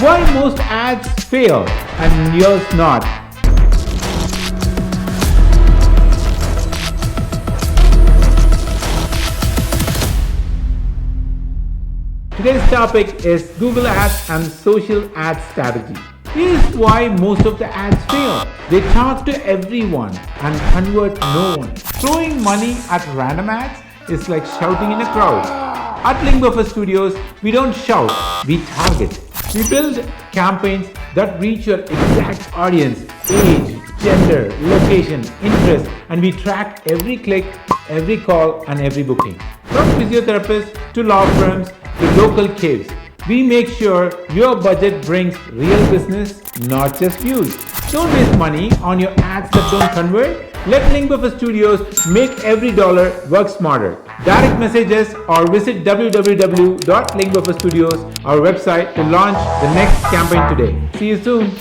Why most ads fail and yours not? Today's topic is Google Ads and social ad strategy. Here's why most of the ads fail. They talk to everyone and convert no one. Throwing money at random ads is like shouting in a crowd. At Linkbuffer Studios, we don't shout, we target. We build campaigns that reach your exact audience, age, gender, location, interest, and we track every click, every call, and every booking. From physiotherapists to law firms to local caves, we make sure your budget brings real business, not just views. Don't waste money on your ads that don't convert. Let Linkbuffer Studios make every dollar work smarter. Direct messages or visit www.linkbufferstudios, our website, to launch the next campaign today. See you soon.